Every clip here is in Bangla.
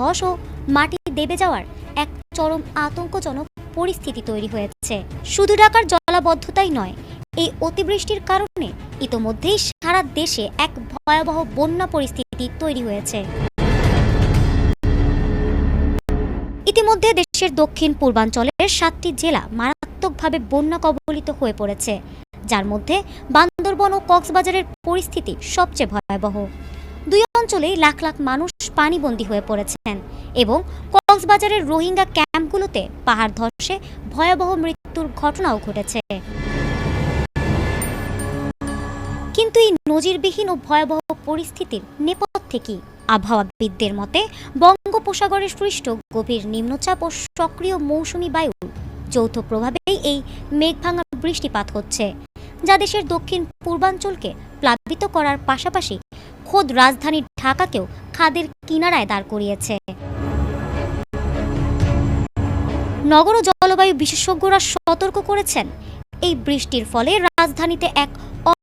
ধস ও মাটি দেবে যাওয়ার এক চরম আতঙ্কজনক পরিস্থিতি তৈরি হয়েছে। শুধু ঢাকার জলাবদ্ধতাই নয়, এই অতিবৃষ্টির কারণে ইতোমধ্যেই সারা দেশে এক ভয়াবহ বন্যা পরিস্থিতি তৈরি হয়েছে। ইতিমধ্যে দেশের দক্ষিণ পূর্বাঞ্চলের 7টি জেলা মারাত্মকভাবে বন্যা কবলিত হয়ে পড়েছে, যার মধ্যে বান্দরবন ও কক্সবাজারের পরিস্থিতি সবচেয়ে ভয়াবহ। দুই অঞ্চলেই লাখ লাখ মানুষ পানিবন্দী হয়ে পড়েছেন এবং কক্সবাজারের রোহিঙ্গা ক্যাম্পগুলোতে পাহাড় ধসে ভয়াবহ মৃত্যুর ঘটনাও ঘটেছে। কিন্তু এই নজিরবিহীন ও ভয়াবহ পরিস্থিতির নেপথ্যে কি? আবহাওয়াবিদদের মতে বঙ্গোপসাগরে সৃষ্ট গভীর নিম্নচাপ ও সক্রিয় মৌসুমী বায়ুর যৌথ প্রভাবেই এই মেঘভাঙা বৃষ্টিপাত হচ্ছে, যা দেশের দক্ষিণ পূর্বাঞ্চলকে প্লাবিত করার পাশাপাশি খোদ রাজধানী ঢাকাকেও খাদের কিনারায় দাঁড় করিয়েছে। নগর ও জলবায়ু বিশেষজ্ঞরা সতর্ক করেছেন, এই বৃষ্টির ফলে রাজধানীতে এক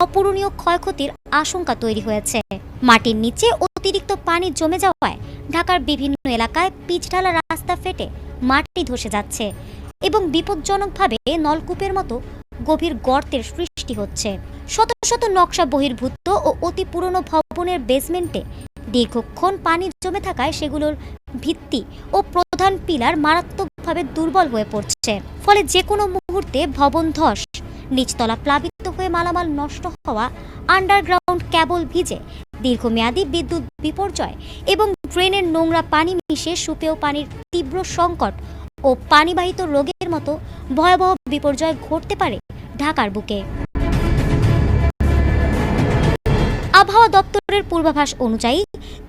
অপূরণীয় ক্ষয়ক্ষতির আশঙ্কা তৈরি হয়েছে। মাটির নিচে অতিরিক্ত পানি জমে যাওয়ায় ঢাকার বিভিন্ন এলাকায় পিচঢালা রাস্তা ফেটে মাটি ধসে যাচ্ছে এবং বিপজ্জনকভাবে নলকূপের মতো গভীর গর্তের সৃষ্টি হচ্ছে। শত শত নকশা বহির্ভূত ও অতি পুরনো ভবনের বেসমেন্টে দীর্ঘক্ষণ পানি জমে থাকায় সেগুলোর ভিত্তি ও প্রধান পিলার মারাত্মকভাবে দুর্বল হয়ে পড়ছে। ফলে যে কোনো মুহূর্তে ভবন ধস, নিচতলা প্লাবিত হয়ে মালামাল নষ্ট হওয়া, আন্ডারগ্রাউন্ড কেবল ভিজে, দীর্ঘমেয়াদী বিদ্যুৎ বিপর্যয় এবং ড্রেনের নোংরা পানি মিশে সুপেয় পানির তীব্র সংকট ও পানিবাহিত রোগের মতো ভয়াবহ বিপর্যয় ঘটতে পারে ঢাকার বুকে। আবহাওয়া দপ্তরের পূর্বাভাস অনুযায়ী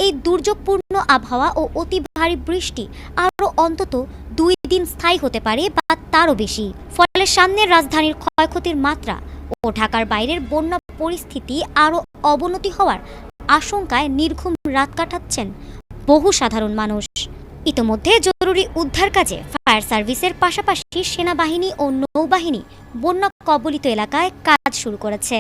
এই দুর্যোগপূর্ণ আবহাওয়া ও অতি ভারী বৃষ্টি আরও অন্তত 2 দিন স্থায়ী হতে পারে বা তারও বেশি। ফলে সামনের রাজধানীর ক্ষয়ক্ষতির মাত্রা ও ঢাকার বাইরের বন্যা পরিস্থিতি আরও অবনতি হওয়ার আশঙ্কায় নির্ঘুম রাত কাটাচ্ছেন বহু সাধারণ মানুষ। ইতোমধ্যে জরুরি উদ্ধার কাজে ফায়ার সার্ভিসের পাশাপাশি সেনাবাহিনী ও নৌবাহিনী বন্যা কবলিত এলাকায় কাজ শুরু করেছে।